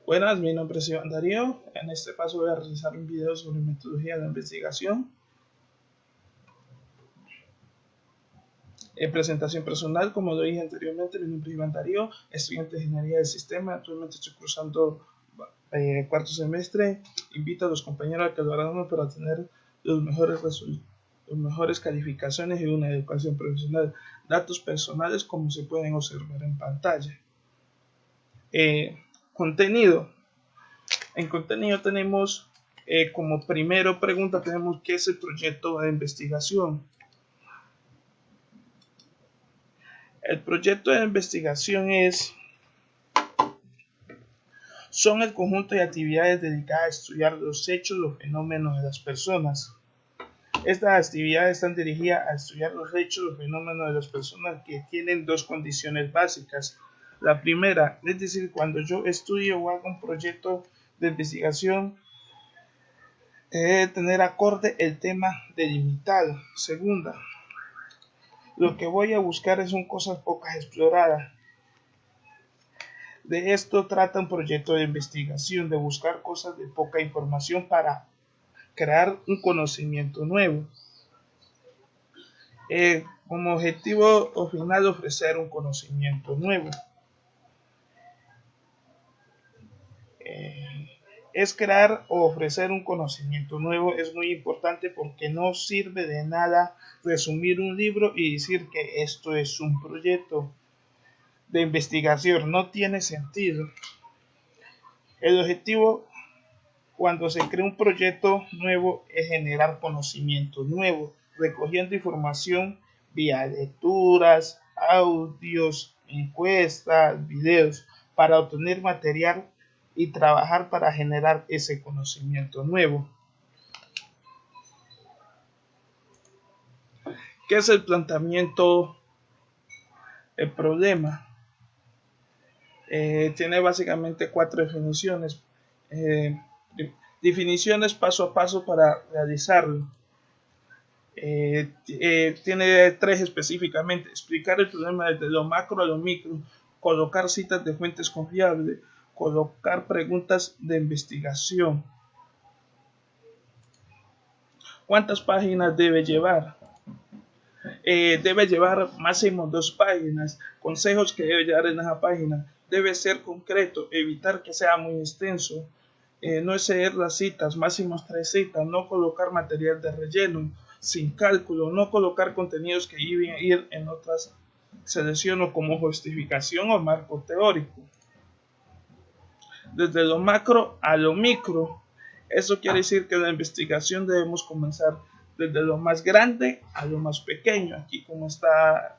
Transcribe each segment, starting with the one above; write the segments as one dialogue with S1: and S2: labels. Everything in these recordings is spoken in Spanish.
S1: Buenas, mi nombre es Iván Darío. En este paso voy a realizar un video sobre metodología de investigación. En presentación personal, como lo dije anteriormente, mi nombre es Iván Darío, estudiante de Ingeniería del Sistema. Actualmente estoy cursando cuarto semestre. Invito a los compañeros a que lo hagan para tener los mejores calificaciones y una educación profesional. Datos personales, como se pueden observar en pantalla. Contenido. En contenido tenemos como primera pregunta tenemos qué es el proyecto de investigación. El proyecto de investigación son el conjunto de actividades dedicadas a estudiar los hechos, los fenómenos de las personas. Estas actividades están dirigidas a estudiar los hechos, los fenómenos de las personas que tienen dos condiciones básicas. La primera, es decir, cuando yo estudio o hago un proyecto de investigación, debe tener acorde el tema delimitado. Segunda, lo que voy a buscar son cosas pocas exploradas. De esto trata un proyecto de investigación, de buscar cosas de poca información para crear un conocimiento nuevo. Como objetivo o final, ofrecer un conocimiento nuevo. Es crear o ofrecer un conocimiento nuevo. Es muy importante porque no sirve de nada resumir un libro y decir que esto es un proyecto de investigación. No tiene sentido. El objetivo cuando se crea un proyecto nuevo es generar conocimiento nuevo, recogiendo información vía lecturas, audios, encuestas, videos, para obtener material y trabajar para generar ese conocimiento nuevo. ¿Qué es el planteamiento del problema? Tiene básicamente 4 definiciones. Definiciones paso a paso para realizarlo. Tiene 3 específicamente: explicar el problema desde lo macro a lo micro, colocar citas de fuentes confiables, colocar preguntas de investigación. ¿Cuántas páginas debe llevar? Debe llevar máximo 2 páginas. Consejos que debe llevar en esa página: debe ser concreto, evitar que sea muy extenso, no exceder las citas, máximo 3 citas, no colocar material de relleno, sin cálculo, no colocar contenidos que iban a ir en otras selecciones como justificación o marco teórico. Desde lo macro a lo micro. Eso quiere decir que en la investigación debemos comenzar desde lo más grande a lo más pequeño. Aquí como está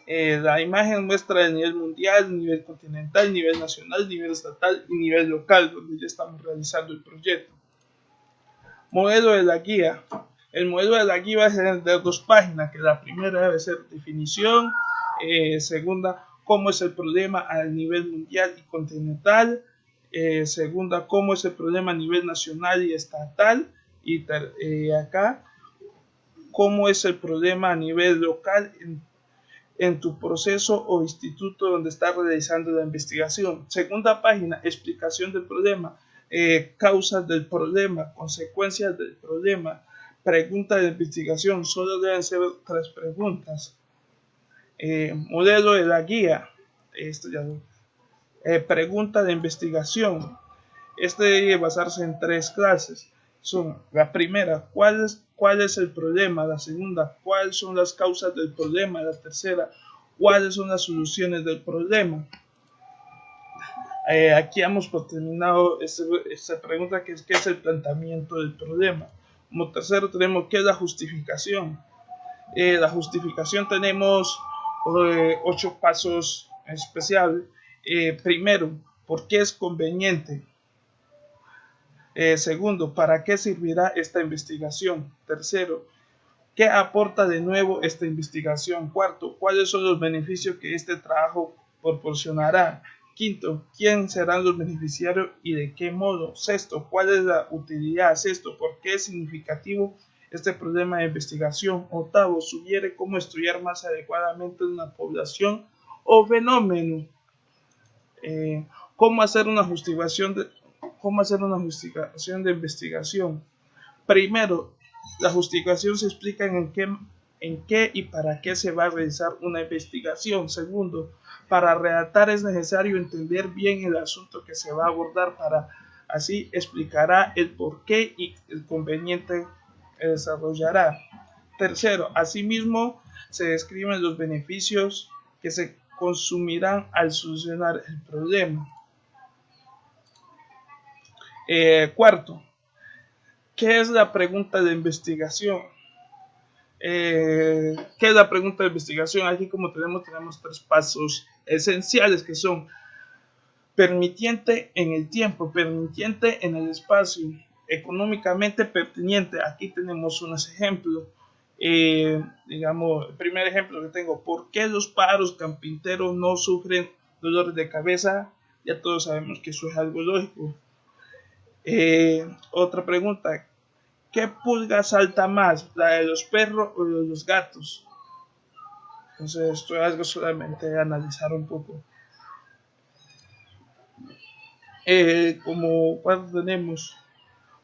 S1: la imagen muestra el nivel mundial, nivel continental, nivel nacional, nivel estatal y nivel local, donde ya estamos realizando el proyecto. Modelo de la guía. El modelo de la guía va a ser de 2 páginas, que la primera debe ser definición, segunda, cómo es el problema a nivel mundial y continental, segunda, cómo es el problema a nivel nacional y estatal, y acá, cómo es el problema a nivel local en tu proceso o instituto donde estás realizando la investigación. Segunda página, explicación del problema, causas del problema, consecuencias del problema, pregunta de investigación. Solo deben ser 3 preguntas. Modelo de la guía. Pregunta de investigación. Este debe basarse en 3 clases. Son la primera, ¿cuál es el problema? La segunda, ¿cuáles son las causas del problema? La tercera, ¿cuáles son las soluciones del problema? Aquí hemos terminado esta pregunta, que es el planteamiento del problema. Como tercero tenemos qué es la justificación. La justificación tenemos 8 pasos especiales. Primero, ¿por qué es conveniente? Segundo, ¿para qué servirá esta investigación? Tercero, ¿qué aporta de nuevo esta investigación? Cuarto, ¿cuáles son los beneficios que este trabajo proporcionará? Quinto, ¿quién serán los beneficiarios y de qué modo? Sexto, ¿cuál es la utilidad? Sexto, ¿por qué es significativo este problema de investigación? Octavo, sugiere cómo estudiar más adecuadamente una población o fenómeno. ¿Cómo hacer una justificación de investigación? Primero, la justificación se explica en qué y para qué se va a realizar una investigación. Segundo, para redactar es necesario entender bien el asunto que se va a abordar, para así explicará el porqué y el conveniente que desarrollará. Tercero, asimismo se describen los beneficios que se consumirán al solucionar el problema. Cuarto, ¿qué es la pregunta de investigación? ¿Qué es la pregunta de investigación? Aquí como tenemos tres pasos esenciales que son permitiente en el tiempo, permitiente en el espacio, económicamente pertinente. Aquí tenemos unos ejemplos. Digamos, el primer ejemplo que tengo, ¿por qué los pájaros carpinteros no sufren dolores de cabeza? Ya todos sabemos que eso es algo lógico. Otra pregunta, ¿qué pulga salta más, la de los perros o la de los gatos? Entonces, esto es algo solamente de analizar un poco. Como cuando tenemos,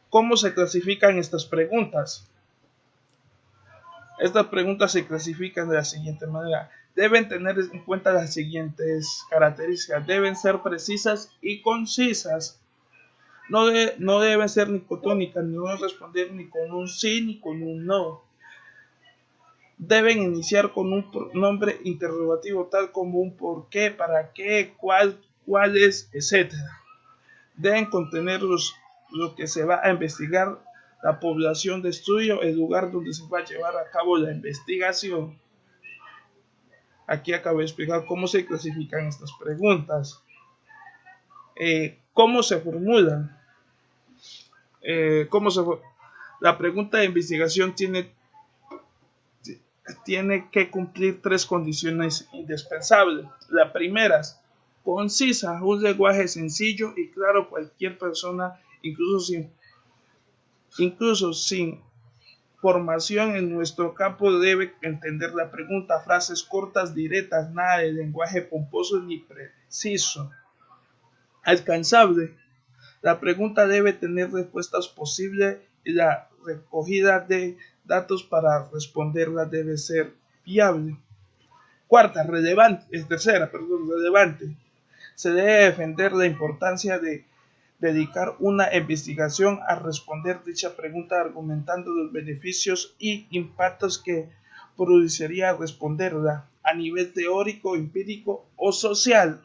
S1: ¿cómo se clasifican estas preguntas? Estas preguntas se clasifican de la siguiente manera. Deben tener en cuenta las siguientes características. Deben ser precisas y concisas. No deben ser ni cotónicas, no deben responder ni con un sí ni con un no. Deben iniciar con un nombre interrogativo tal como un por qué, para qué, cuáles, etc. Deben contener lo que se va a investigar, la población de estudio, el lugar donde se va a llevar a cabo la investigación. Aquí acabo de explicar cómo se clasifican estas preguntas. ¿Cómo se formulan? La pregunta de investigación tiene que cumplir tres condiciones indispensables. La primera es concisa, un lenguaje sencillo y claro. Cualquier persona, incluso sin formación en nuestro campo, debe entender la pregunta. Frases cortas, directas, nada de lenguaje pomposo ni preciso. Alcanzable. La pregunta debe tener respuestas posibles y la recogida de datos para responderla debe ser viable. Relevante. Se debe defender la importancia de dedicar una investigación a responder dicha pregunta, argumentando los beneficios y impactos que produciría responderla a nivel teórico, empírico o social.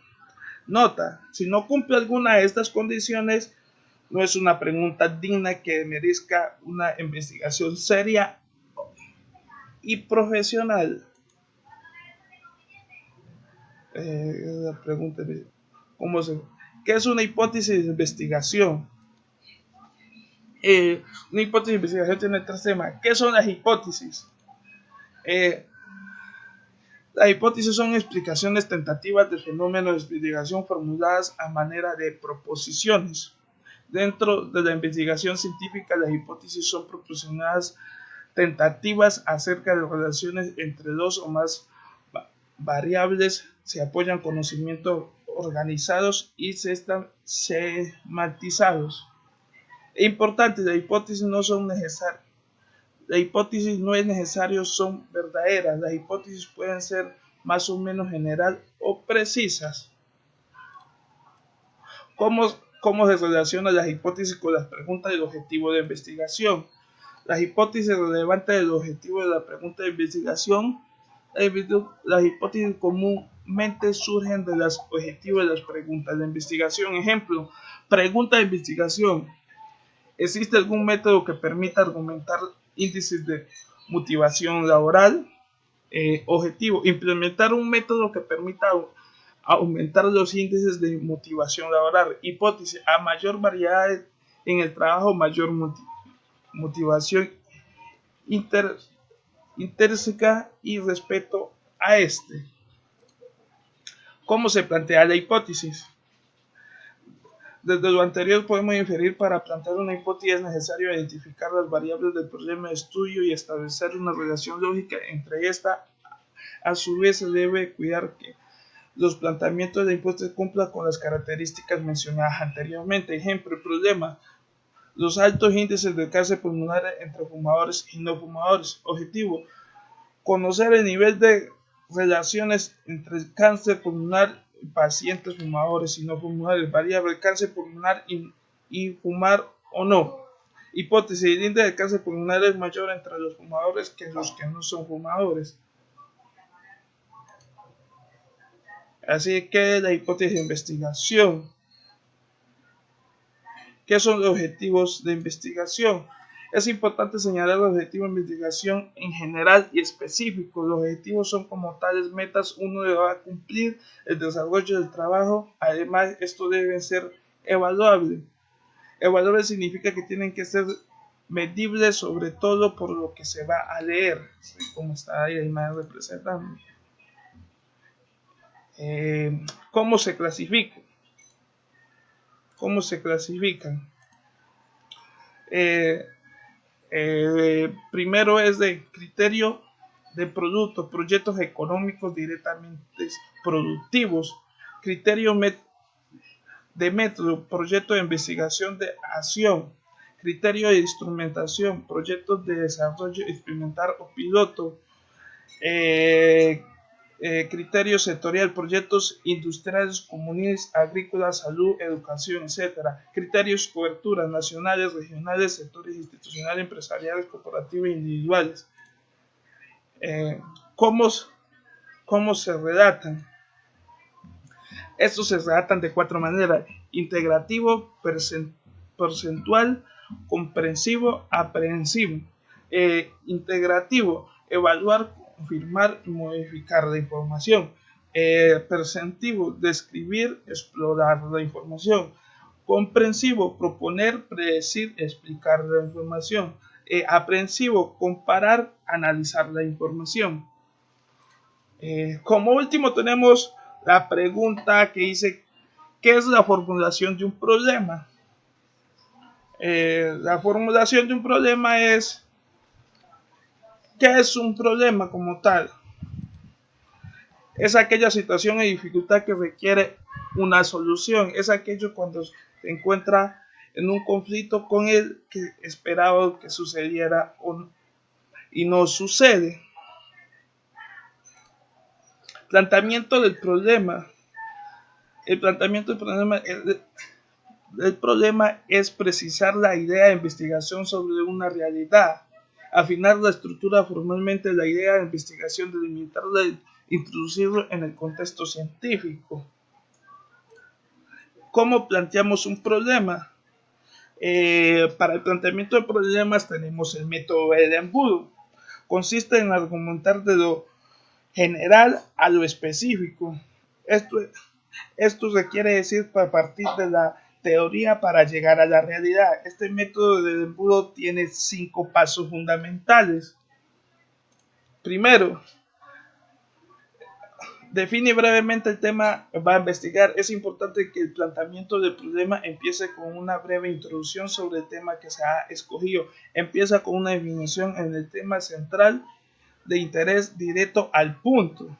S1: Nota, si no cumple alguna de estas condiciones, no es una pregunta digna que merezca una investigación seria y profesional. La pregunta es, ¿qué es una hipótesis de investigación? Una hipótesis de investigación tiene tres temas. ¿Qué son las hipótesis? Las hipótesis son explicaciones tentativas de fenómenos de investigación formuladas a manera de proposiciones. Dentro de la investigación científica, las hipótesis son proposiciones tentativas acerca de relaciones entre dos o más variables. Se apoyan conocimientos organizados y sematizados. Es importante, las hipótesis no son necesarias. Las hipótesis no es necesario son verdaderas. Las hipótesis pueden ser más o menos general o precisas. ¿Cómo se relacionan las hipótesis con las preguntas del objetivo de investigación? Las hipótesis relevantes del objetivo de la pregunta de investigación. Las hipótesis comúnmente surgen de los objetivos de las preguntas de investigación. Ejemplo, pregunta de investigación. ¿Existe algún método que permita argumentar índices de motivación laboral? Objetivo, implementar un método que permita aumentar los índices de motivación laboral. Hipótesis, a mayor variedad en el trabajo, mayor motivación intrínseca y respeto a este. ¿Cómo se plantea la hipótesis? Desde lo anterior podemos inferir, para plantear una hipótesis es necesario identificar las variables del problema de estudio y establecer una relación lógica entre esta. A su vez se debe cuidar que los planteamientos de impuestos cumplan con las características mencionadas anteriormente. Ejemplo, el problema: los altos índices de cáncer pulmonar entre fumadores y no fumadores. Objetivo: conocer el nivel de relaciones entre el cáncer pulmonar y pacientes fumadores y no fumadores. Variable: el cáncer pulmonar y fumar o no. Hipótesis: el índice de cáncer pulmonar es mayor entre los fumadores que los que no son fumadores. Así que la hipótesis de investigación. ¿Qué son los objetivos de investigación? Es importante señalar los objetivos de investigación en general y específicos. Los objetivos son como tales metas uno debe cumplir el desarrollo del trabajo. Además, estos deben ser evaluables. Evaluable significa que tienen que ser medibles, sobre todo por lo que se va a leer, como está ahí la imagen representando. ¿Cómo se clasifican? ¿Cómo se clasifican? Primero es de criterio de producto, proyectos económicos directamente productivos, criterio de método, proyecto de investigación de acción, criterio de instrumentación, proyectos de desarrollo experimental o piloto, criterio sectorial, proyectos industriales, comunes, agrícolas, salud, educación, etc. Criterios coberturas nacionales, regionales, sectores institucionales, empresariales, corporativos e individuales. ¿Cómo se redactan? Estos se redactan de 4 maneras: integrativo, porcentual, comprensivo, aprehensivo. Integrativo: evaluar, confirmar y modificar la información. Perceptivo: describir, explorar la información. Comprensivo: proponer, predecir, explicar la información. Aprehensivo: comparar, analizar la información. Como último tenemos la pregunta que dice: ¿qué es la formulación de un problema? La formulación de un problema es: ¿qué es un problema como tal? Es aquella situación o dificultad que requiere una solución. Es aquello cuando se encuentra en un conflicto con el que esperaba que sucediera y no sucede. Planteamiento del problema. El planteamiento del problema es precisar la idea de investigación sobre una realidad, afinar la estructura formalmente de la idea de investigación, delimitarla e introducirlo en el contexto científico. ¿Cómo planteamos un problema? Para el planteamiento de problemas tenemos el método del embudo. Consiste en argumentar de lo general a lo específico. Esto requiere decir partir de la teoría para llegar a la realidad. Este método del embudo tiene 5 pasos fundamentales. Primero, define brevemente el tema que va a investigar. Es importante que el planteamiento del problema empiece con una breve introducción sobre el tema que se ha escogido. Empieza con una definición en el tema central de interés directo al punto.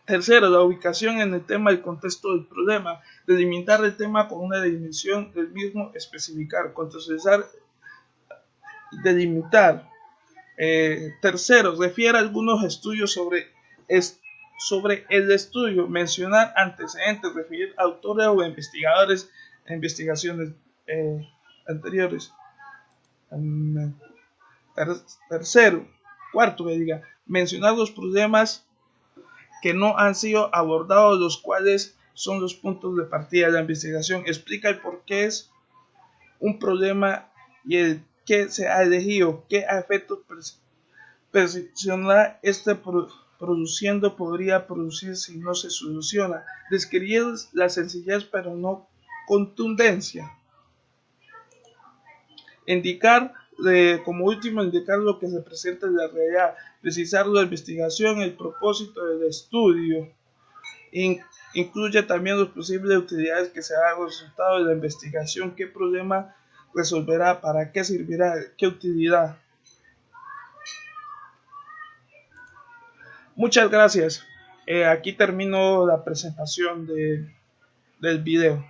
S1: Tercero, la ubicación en el tema, el contexto del problema. Delimitar el tema con una definición del mismo, especificar, contextualizar, delimitar. Tercero, refiere a algunos estudios sobre el estudio, mencionar antecedentes, referir a autores o investigadores en investigaciones anteriores. Cuarto, mencionar los problemas que no han sido abordados, los cuales son los puntos de partida de la investigación. Explica el por qué es un problema y el que se ha elegido, qué efectos percepcional produciendo podría producir si no se soluciona. Describir la sencillez pero no contundencia. Como último, indicar lo que se presenta en la realidad. Precisar la investigación, el propósito del estudio. Incluye también las posibles utilidades que se hagan resultado de la investigación, qué problema resolverá, para qué servirá, qué utilidad. Muchas gracias. Aquí termino la presentación del video.